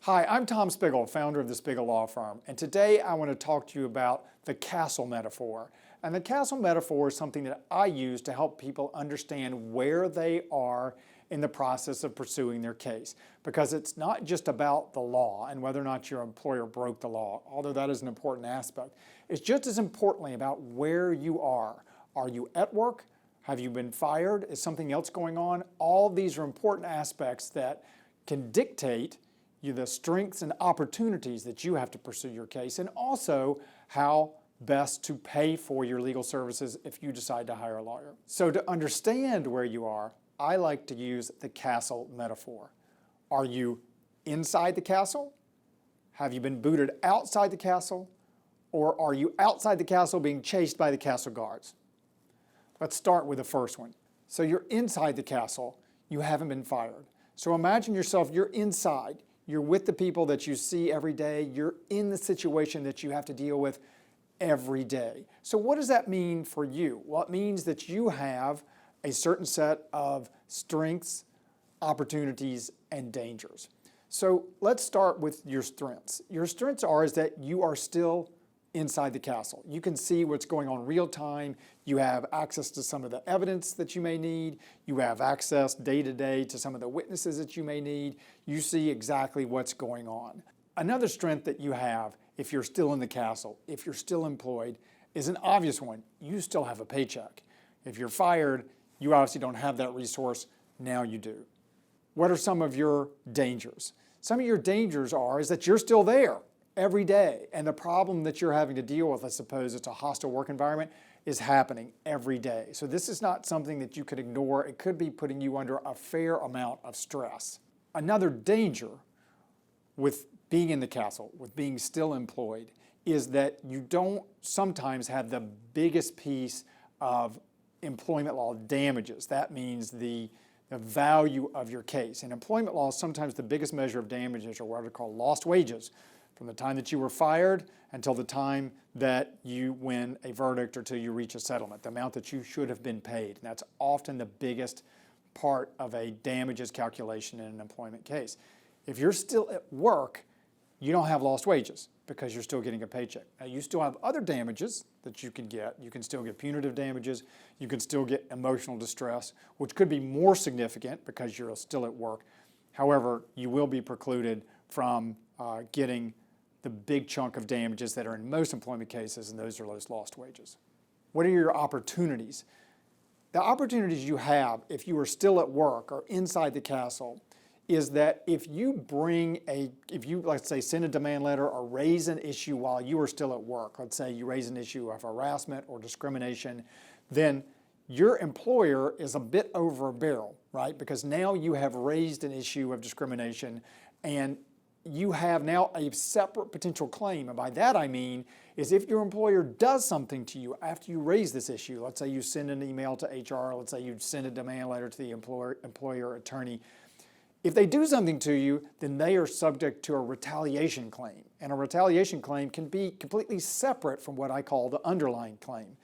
Hi, I'm Tom Spiggle, founder of the Spiggle Law Firm, and today I want to talk to you about the castle metaphor. And the castle metaphor is something that I use to help people understand where they are in the process of pursuing their case. Because it's not just about the law and whether or not your employer broke the law, although that is an important aspect. It's just as importantly about where you are. Are you at work? Have you been fired? Is something else going on? All these are important aspects that can dictate the strengths and opportunities that you have to pursue your case, and also how best to pay for your legal services if you decide to hire a lawyer. So to understand where you are, I like to use the castle metaphor. Are you inside the castle? Have you been booted outside the castle? Or are you outside the castle being chased by the castle guards? Let's start with the first one. So you're inside the castle, you haven't been fired. So imagine yourself, you're inside. You're with the people that you see every day. You're in the situation that you have to deal with every day. So what does that mean for you? Well, it means that you have a certain set of strengths, opportunities, and dangers. So let's start with your strengths. Your strengths is that you are still inside the castle. You can see what's going on real time. You have access to some of the evidence that you may need. You have access day to day to some of the witnesses that you may need. You see exactly what's going on. Another strength that you have if you're still in the castle, if you're still employed, is an obvious one. You still have a paycheck. If you're fired, you obviously don't have that resource. Now you do. What are some of your dangers? Some of your dangers is that you're still there every day. And the problem that you're having to deal with, I suppose it's a hostile work environment, is happening every day. So this is not something that you could ignore. It could be putting you under a fair amount of stress. Another danger with being in the castle, with being still employed, is that you don't sometimes have the biggest piece of employment law damages. That means the value of your case. In employment law, sometimes the biggest measure of damages are what are called lost wages, from the time that you were fired until the time that you win a verdict or till you reach a settlement, the amount that you should have been paid. And that's often the biggest part of a damages calculation in an employment case. If you're still at work, you don't have lost wages because you're still getting a paycheck. Now, you still have other damages that you can get. You can still get punitive damages. You can still get emotional distress, which could be more significant because you're still at work. However, you will be precluded from getting the big chunk of damages that are in most employment cases, and those are those lost wages. What are your opportunities? The opportunities you have if you are still at work or inside the castle is that if you let's say send a demand letter or raise an issue while you are still at work, let's say you raise an issue of harassment or discrimination, then your employer is a bit over a barrel, right? Because now you have raised an issue of discrimination and you have now a separate potential claim. And by that I mean is if your employer does something to you after you raise this issue, let's say you send an email to HR, let's say you send a demand letter to the employer attorney, if they do something to you, then they are subject to a retaliation claim. And a retaliation claim can be completely separate from what I call the underlying claim.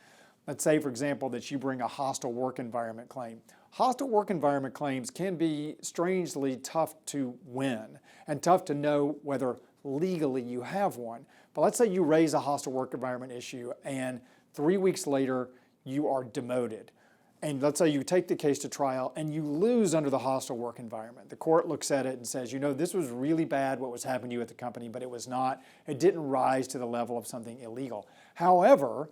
Let's say, for example, that you bring a hostile work environment claim. Hostile work environment claims can be strangely tough to win and tough to know whether legally you have one. But let's say you raise a hostile work environment issue and 3 weeks later you are demoted. And let's say you take the case to trial and you lose under the hostile work environment. The court looks at it and says, you know, this was really bad what was happening to you at the company, but it didn't rise to the level of something illegal. However,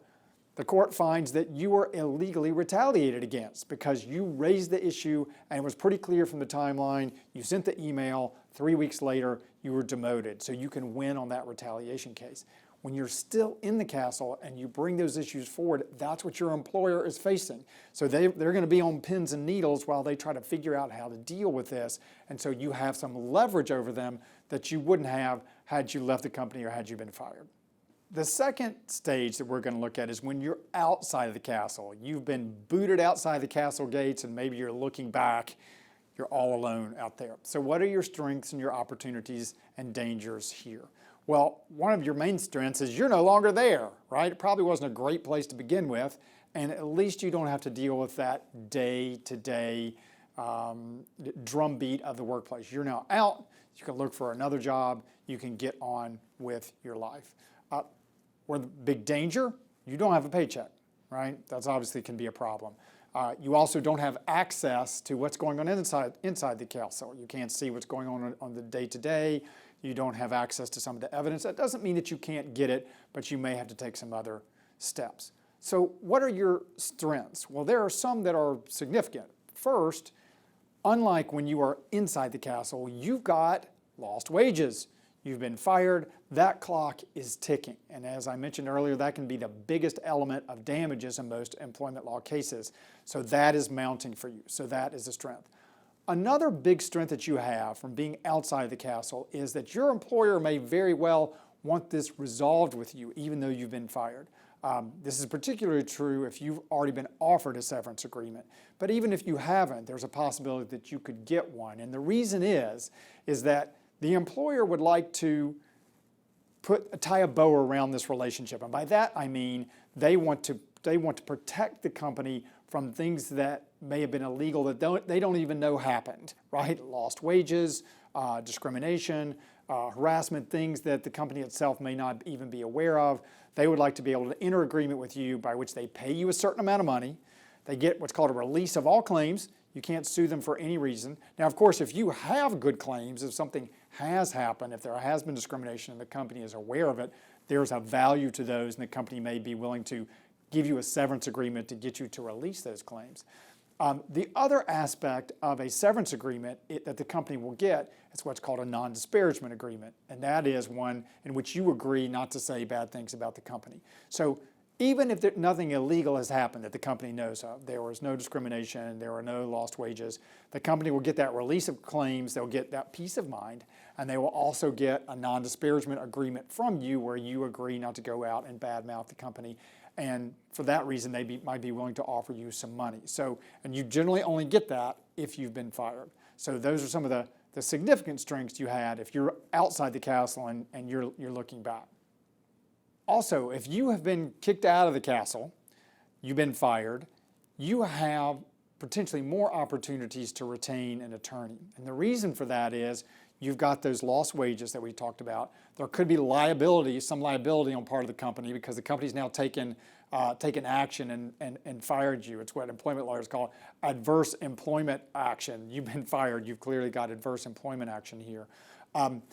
the court finds that you were illegally retaliated against because you raised the issue and it was pretty clear from the timeline. You sent the email, 3 weeks later you were demoted. So you can win on that retaliation case. When you're still in the castle and you bring those issues forward, that's what your employer is facing. So they're going to be on pins and needles while they try to figure out how to deal with this. And so you have some leverage over them that you wouldn't have had you left the company or had you been fired. The second stage that we're going to look at is when you're outside of the castle. You've been booted outside the castle gates and maybe you're looking back, you're all alone out there. So what are your strengths and your opportunities and dangers here? Well, one of your main strengths is you're no longer there, right? It probably wasn't a great place to begin with, and at least you don't have to deal with that day-to-day drumbeat of the workplace. You're now out, you can look for another job, you can get on with your life. Where the big danger, you don't have a paycheck, right? That's obviously can be a problem. You also don't have access to what's going on inside the castle. You can't see what's going on the day-to-day. You don't have access to some of the evidence. That doesn't mean that you can't get it, but you may have to take some other steps. So what are your strengths? Well, there are some that are significant. First, unlike when you are inside the castle, you've got lost wages. You've been fired, that clock is ticking. And as I mentioned earlier, that can be the biggest element of damages in most employment law cases. So that is mounting for you. So that is a strength. Another big strength that you have from being outside the castle is that your employer may very well want this resolved with you, even though you've been fired. This is particularly true if you've already been offered a severance agreement. But even if you haven't, there's a possibility that you could get one. And the reason is that the employer would like to tie a bow around this relationship. And by that I mean they want to protect the company from things that may have been illegal that they don't even know happened, right? Lost wages, discrimination, harassment, things that the company itself may not even be aware of. They would like to be able to enter agreement with you by which they pay you a certain amount of money. They get what's called a release of all claims. You can't sue them for any reason. Now, of course, if you have good claims, if something has happened, if there has been discrimination and the company is aware of it, there's a value to those, and the company may be willing to give you a severance agreement to get you to release those claims. The other aspect of a severance agreement that the company will get is what's called a non-disparagement agreement, and that is one in which you agree not to say bad things about the company. So even if nothing illegal has happened that the company knows of, there was no discrimination, there were no lost wages, the company will get that release of claims, they'll get that peace of mind, and they will also get a non-disparagement agreement from you where you agree not to go out and badmouth the company. And for that reason, they might be willing to offer you some money. So, and you generally only get that if you've been fired. So those are some of the significant strengths you had if you're outside the castle and you're looking back. Also, if you have been kicked out of the castle, you've been fired, you have potentially more opportunities to retain an attorney. And the reason for that is you've got those lost wages that we talked about. There could be liability, some liability on part of the company because the company's now taken action and fired you. It's what employment lawyers call adverse employment action. You've been fired. You've clearly got adverse employment action here. And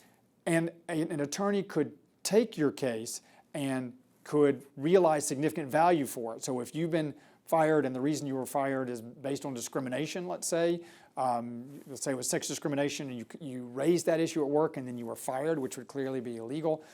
an attorney could take your case and could realize significant value for it. So if you've been fired and the reason you were fired is based on discrimination, let's say it was sex discrimination and you raised that issue at work and then you were fired, which would clearly be illegal.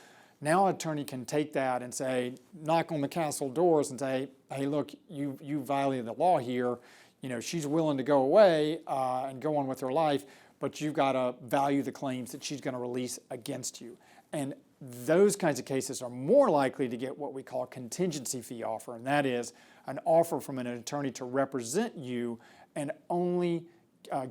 Now an attorney can take that and say, knock on the castle doors and say, hey, look, you violated the law here. You know, she's willing to go away and go on with her life, but you've got to value the claims that she's going to release against you. And those kinds of cases are more likely to get what we call a contingency fee offer, and that is an offer from an attorney to represent you and only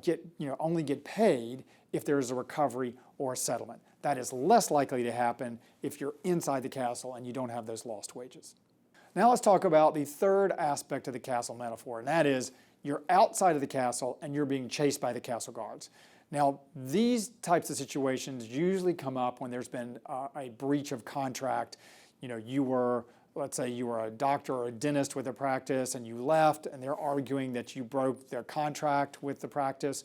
get paid if there is a recovery or a settlement. That is less likely to happen if you're inside the castle and you don't have those lost wages. Now let's talk about the third aspect of the castle metaphor, and that is you're outside of the castle and you're being chased by the castle guards. Now, these types of situations usually come up when there's been a breach of contract. You know, let's say you were a doctor or a dentist with a practice and you left and they're arguing that you broke their contract with the practice.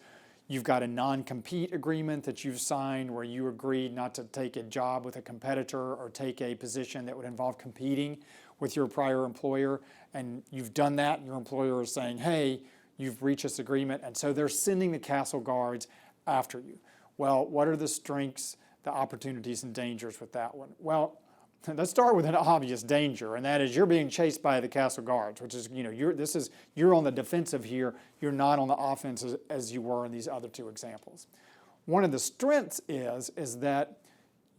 You've got a non-compete agreement that you've signed where you agreed not to take a job with a competitor or take a position that would involve competing with your prior employer. And you've done that. Your employer is saying, hey, you've breached this agreement. And so they're sending the castle guards after you. Well, what are the strengths, the opportunities, and dangers with that one? Well, let's start with an obvious danger, and that is you're being chased by the castle guards, which is, you know, you're on the defensive here. You're not on the offense as you were in these other two examples. One of the strengths is that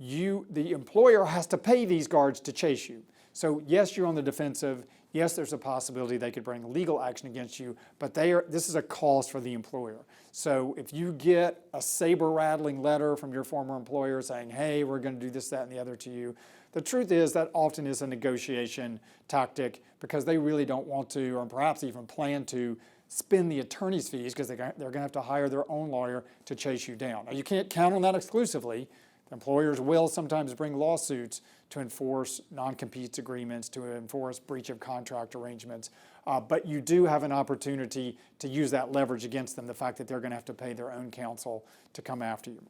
the employer has to pay these guards to chase you. So yes, you're on the defensive. Yes, there's a possibility they could bring legal action against you, but this is a cost for the employer. So if you get a saber-rattling letter from your former employer saying, hey, we're going to do this, that, and the other to you, the truth is that often is a negotiation tactic because they really don't want to or perhaps even plan to spend the attorney's fees because they're going to have to hire their own lawyer to chase you down. Now, you can't count on that exclusively. Employers will sometimes bring lawsuits to enforce non-compete agreements, to enforce breach of contract arrangements, but you do have an opportunity to use that leverage against them, the fact that they're going to have to pay their own counsel to come after you.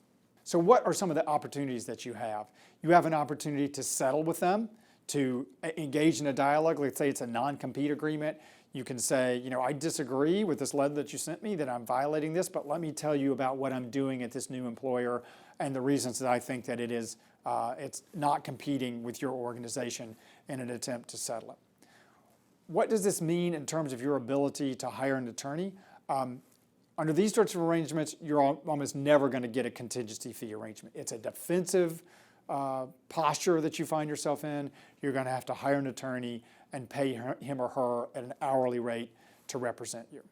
So what are some of the opportunities that you have? You have an opportunity to settle with them, to engage in a dialogue. Let's say it's a non-compete agreement. You can say, you know, I disagree with this letter that you sent me, that I'm violating this, but let me tell you about what I'm doing at this new employer and the reasons that I think that it's not competing with your organization in an attempt to settle it. What does this mean in terms of your ability to hire an attorney? Under these sorts of arrangements, you're almost never going to get a contingency fee arrangement. It's a defensive posture that you find yourself in. You're going to have to hire an attorney and pay him or her at an hourly rate to represent you.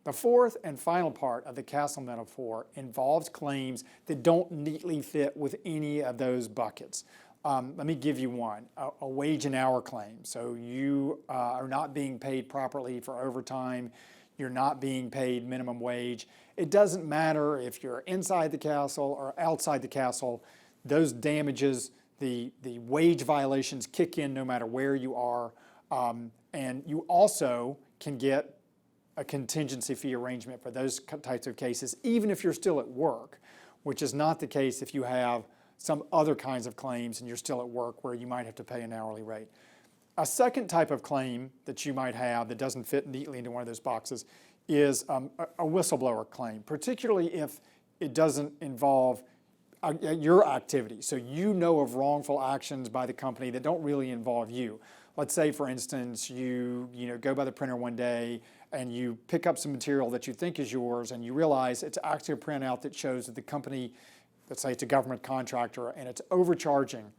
The fourth and final part of the castle metaphor involves claims that don't neatly fit with any of those buckets. Let me give you one, a wage and hour claim. So you are not being paid properly for overtime. You're not being paid minimum wage. It doesn't matter if you're inside the castle or outside the castle. Those damages, the wage violations kick in no matter where you are. And you also can get a contingency fee arrangement for those types of cases, even if you're still at work, which is not the case if you have some other kinds of claims and you're still at work where you might have to pay an hourly rate. A second type of claim that you might have that doesn't fit neatly into one of those boxes is a whistleblower claim, particularly if it doesn't involve your activity. So you know of wrongful actions by the company that don't really involve you. Let's say, for instance, you go by the printer one day and you pick up some material that you think is yours and you realize it's actually a printout that shows that the company, let's say it's a government contractor, and it's overcharging,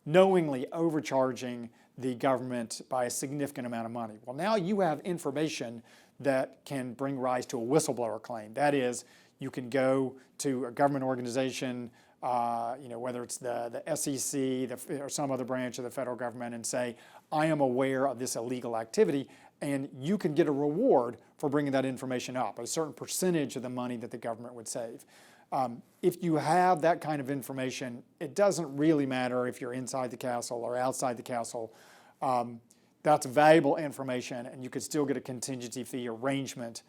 knowingly overcharging the government by a significant amount of money. Well, now you have information that can bring rise to a whistleblower claim. That is, you can go to a government organization, whether it's the SEC or some other branch of the federal government, and say, I am aware of this illegal activity, and you can get a reward for bringing that information up, a certain percentage of the money that the government would save. If you have that kind of information, it doesn't really matter if you're inside the castle or outside the castle. That's valuable information, and you could still get a contingency fee arrangement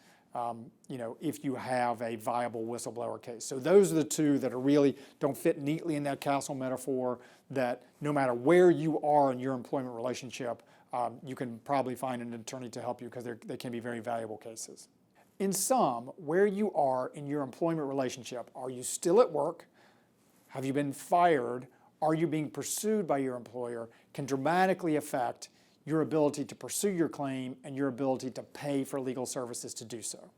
if you have a viable whistleblower case. So those are the two that really don't fit neatly in that castle metaphor, that no matter where you are in your employment relationship, you can probably find an attorney to help you because they can be very valuable cases. In sum, where you are in your employment relationship, are you still at work? Have you been fired? Are you being pursued by your employer? Can dramatically affect your ability to pursue your claim and your ability to pay for legal services to do so.